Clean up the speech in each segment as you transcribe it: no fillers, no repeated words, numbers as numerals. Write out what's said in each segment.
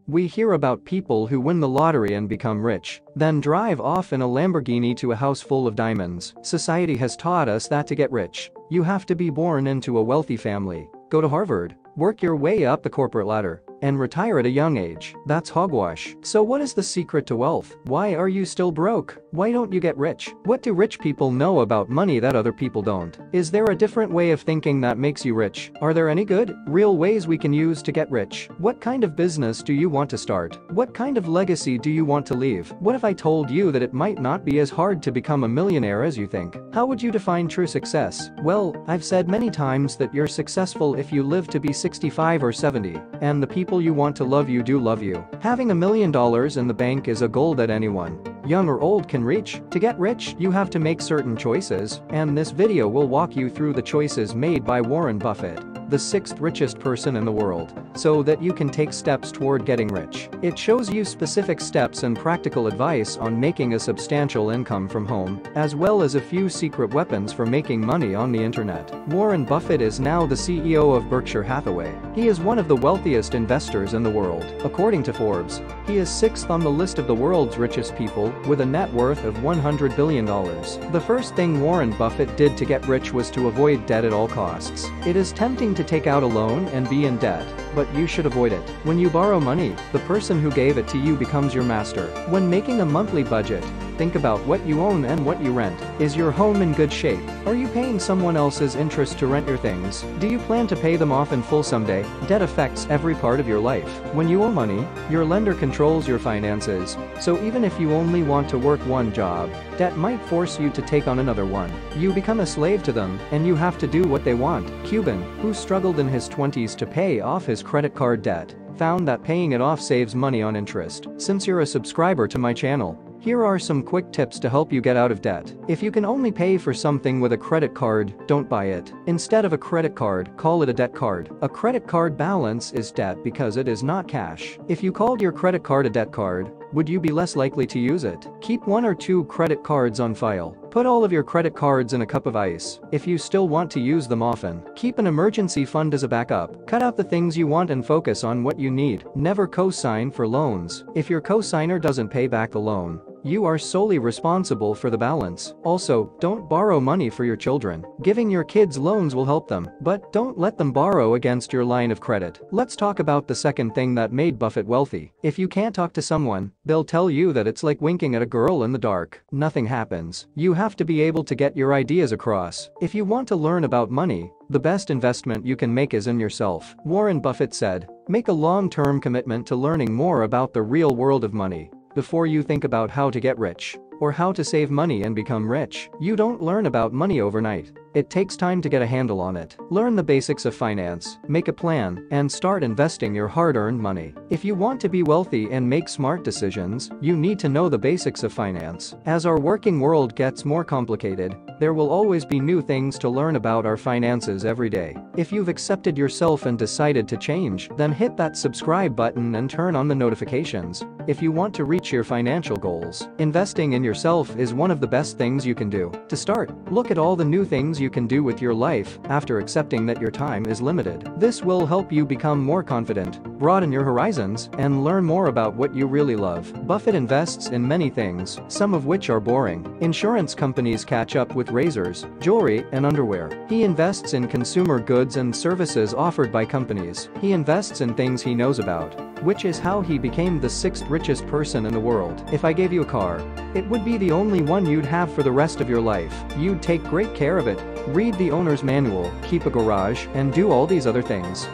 We hear about people who win the lottery and become rich, then drive off in a Lamborghini to a house full of diamonds. Society has taught us that to get rich, you have to be born into a wealthy family, go to Harvard, work your way up the corporate ladder, and retire at a young age. That's hogwash. So what is the secret to wealth? Why are you still broke? Why don't you get rich? What do rich people know about money that other people don't? Is there a different way of thinking that makes you rich? Are there any good, real ways we can use to get rich? What kind of business do you want to start? What kind of legacy do you want to leave? What if I told you that it might not be as hard to become a millionaire as you think? How would you define true success? Well, I've said many times that you're successful if you live to be 65 or 70, and the people you want to love you do love you. Having $1 million in the bank is a goal that anyone, young or old, can reach. To get rich, you have to make certain choices, and this video will walk you through the choices made by Warren Buffett, the 6th richest person in the world, so that you can take steps toward getting rich. It shows you specific steps and practical advice on making a substantial income from home, as well as a few secret weapons for making money on the internet. Warren Buffett is now the CEO of Berkshire Hathaway. He is one of the wealthiest investors in the world. According to Forbes, he is 6th on the list of the world's richest people, with a net worth of $100 billion. The first thing Warren Buffett did to get rich was to avoid debt at all costs. It is tempting to take out a loan and be in debt, but you should avoid it. When you borrow money, the person who gave it to you becomes your master. When making a monthly budget, think about what you own and what you rent. Is your home in good shape? Are you paying someone else's interest to rent your things? Do you plan to pay them off in full someday? Debt affects every part of your life. When you owe money, your lender controls your finances, so even if you only want to work one job, debt might force you to take on another one. You become a slave to them, and you have to do what they want. Cuban, who struggled in his 20s to pay off his credit card debt, found that paying it off saves money on interest. Since you're a subscriber to my channel, here are some quick tips to help you get out of debt. If you can only pay for something with a credit card, don't buy it. Instead of a credit card, call it a debt card. A credit card balance is debt because it is not cash. If you called your credit card a debt card, would you be less likely to use it? Keep 1 or 2 credit cards on file. Put all of your credit cards in a cup of ice. If you still want to use them often, keep an emergency fund as a backup. Cut out the things you want and focus on what you need. Never co-sign for loans. If your co-signer doesn't pay back the loan, you are solely responsible for the balance. Also, don't borrow money for your children. Giving your kids loans will help them, but don't let them borrow against your line of credit. Let's talk about the second thing that made Buffett wealthy. If you can't talk to someone, they'll tell you that it's like winking at a girl in the dark. Nothing happens. You have to be able to get your ideas across. If you want to learn about money, the best investment you can make is in yourself. Warren Buffett said, "Make a long-term commitment to learning more about the real world of money before you think about how to get rich or how to save money and become rich." You don't learn about money overnight. It takes time to get a handle on it. Learn the basics of finance, make a plan, and start investing your hard-earned money. If you want to be wealthy and make smart decisions, you need to know the basics of finance. As our working world gets more complicated, there will always be new things to learn about our finances every day. If you've accepted yourself and decided to change, then hit that subscribe button and turn on the notifications. If you want to reach your financial goals, investing in yourself is one of the best things you can do. To start, look at all the new things you can do with your life after accepting that your time is limited. This will help you become more confident, broaden your horizons, and learn more about what you really love. Buffett invests in many things, some of which are boring. Insurance companies catch up with razors, jewelry, and underwear. He invests in consumer goods and services offered by companies. He invests in things he knows about, which is how he became the 6th richest person in the world. If I gave you a car, it would be the only one you'd have for the rest of your life. You'd take great care of it, read the owner's manual, keep a garage, and do all these other things.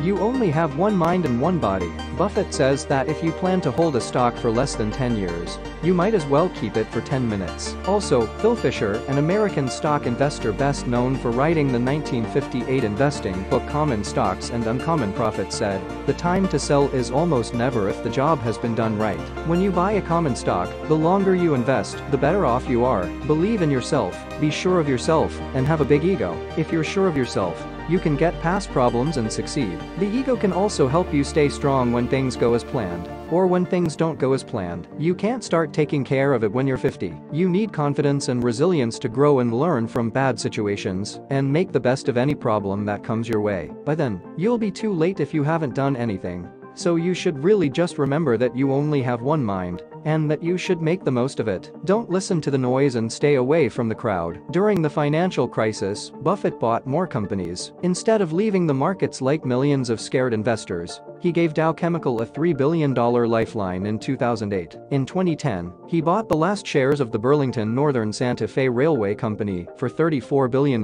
You only have one mind and one body. Buffett says that if you plan to hold a stock for less than 10 years, you might as well keep it for 10 minutes. Also, Phil Fisher, an American stock investor best known for writing the 1958 investing book Common Stocks and Uncommon Profits, said, "The time to sell is almost never if the job has been done right." When you buy a common stock, the longer you invest, the better off you are. Believe in yourself, be sure of yourself, and have a big ego. If you're sure of yourself, you can get past problems and succeed. The ego can also help you stay strong when things go as planned, or when things don't go as planned. You can't start taking care of it when you're 50. You need confidence and resilience to grow and learn from bad situations, and make the best of any problem that comes your way. By then, you'll be too late if you haven't done anything. So you should really just remember that you only have one mind, and that you should make the most of it. Don't listen to the noise and stay away from the crowd. During the financial crisis, Buffett bought more companies. Instead of leaving the markets like millions of scared investors, he gave Dow Chemical a $3 billion lifeline in 2008. In 2010, he bought the last shares of the Burlington Northern Santa Fe Railway Company for $34 billion.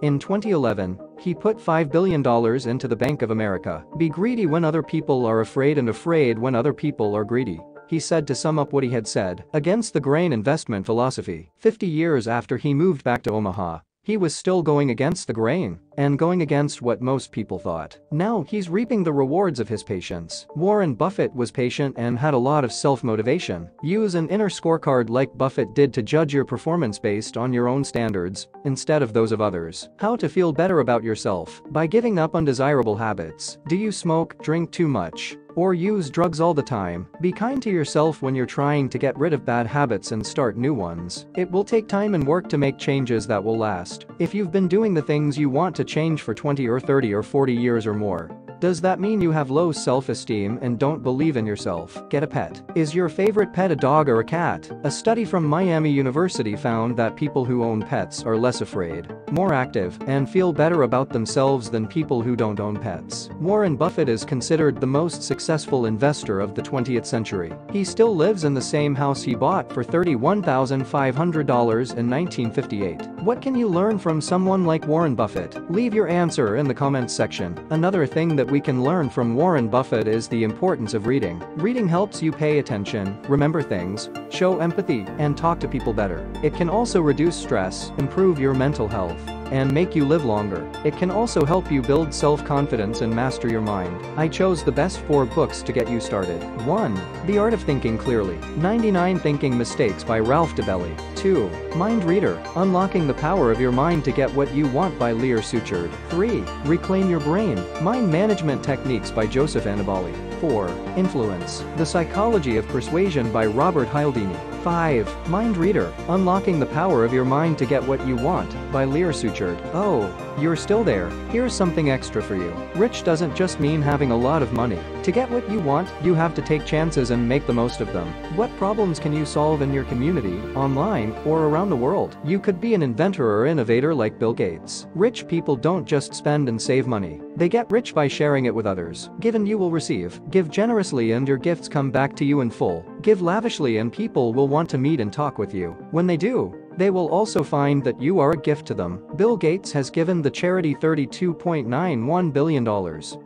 In 2011, he put $5 billion into the Bank of America. Be greedy when other people are afraid and afraid when other people are greedy, he said to sum up what he had said against the grain investment philosophy. 50 years after he moved back to Omaha, he was still going against the grain and going against what most people thought. Now he's reaping the rewards of his patience. Warren Buffett was patient and had a lot of self-motivation. Use an inner scorecard like Buffett did to judge your performance based on your own standards instead of those of others. How to feel better about yourself by giving up undesirable habits. Do you smoke, drink too much, or use drugs all the time? Be kind to yourself when you're trying to get rid of bad habits and start new ones. It will take time and work to make changes that will last. If you've been doing the things you want to change for 20 or 30 or 40 years or more, does that mean you have low self-esteem and don't believe in yourself? Get a pet. Is your favorite pet a dog or a cat? A study from Miami University found that people who own pets are less afraid, more active, and feel better about themselves than people who don't own pets. Warren Buffett is considered the most successful investor of the 20th century. He still lives in the same house he bought for $31,500 in 1958. What can you learn from someone like Warren Buffett? Leave your answer in the comments section. Another thing that we can learn from Warren Buffett is the importance of reading. Reading helps you pay attention, remember things, show empathy, and talk to people better. It can also reduce stress, improve your mental health, and make you live longer. It can also help you build self-confidence and master your mind. I chose the best 4 books to get you started. 1. The Art of Thinking Clearly. 99 Thinking Mistakes by Ralph DeBelli. 2. Mind Reader. Unlocking the Power of Your Mind to Get What You Want by Lear Suchard. 3. Reclaim Your Brain. Mind Management Techniques by Joseph Annibali. 4. Influence. The Psychology of Persuasion by Robert Cialdini. 5. Mind Reader. Unlocking the Power of Your Mind to Get What You Want by Lear Suchard. Oh, you're still there. Here's something extra for you. Rich doesn't just mean having a lot of money. To get what you want, you have to take chances and make the most of them. What problems can you solve in your community, online, or around the world? You could be an inventor or innovator like Bill Gates. Rich people don't just spend and save money. They get rich by sharing it with others. Give and you will receive. Give generously and your gifts come back to you in full. Give lavishly and people will want to meet and talk with you. When they do, they will also find that you are a gift to them. Bill Gates has given the charity $32.91 billion.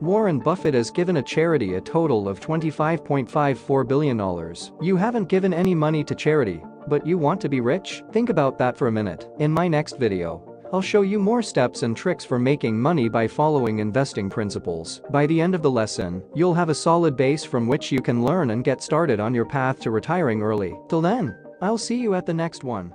Warren Buffett has given a charity a total of $25.54 billion. You haven't given any money to charity, but you want to be rich? Think about that for a minute. In my next video, I'll show you more steps and tricks for making money by following investing principles. By the end of the lesson, you'll have a solid base from which you can learn and get started on your path to retiring early. Till then, I'll see you at the next one.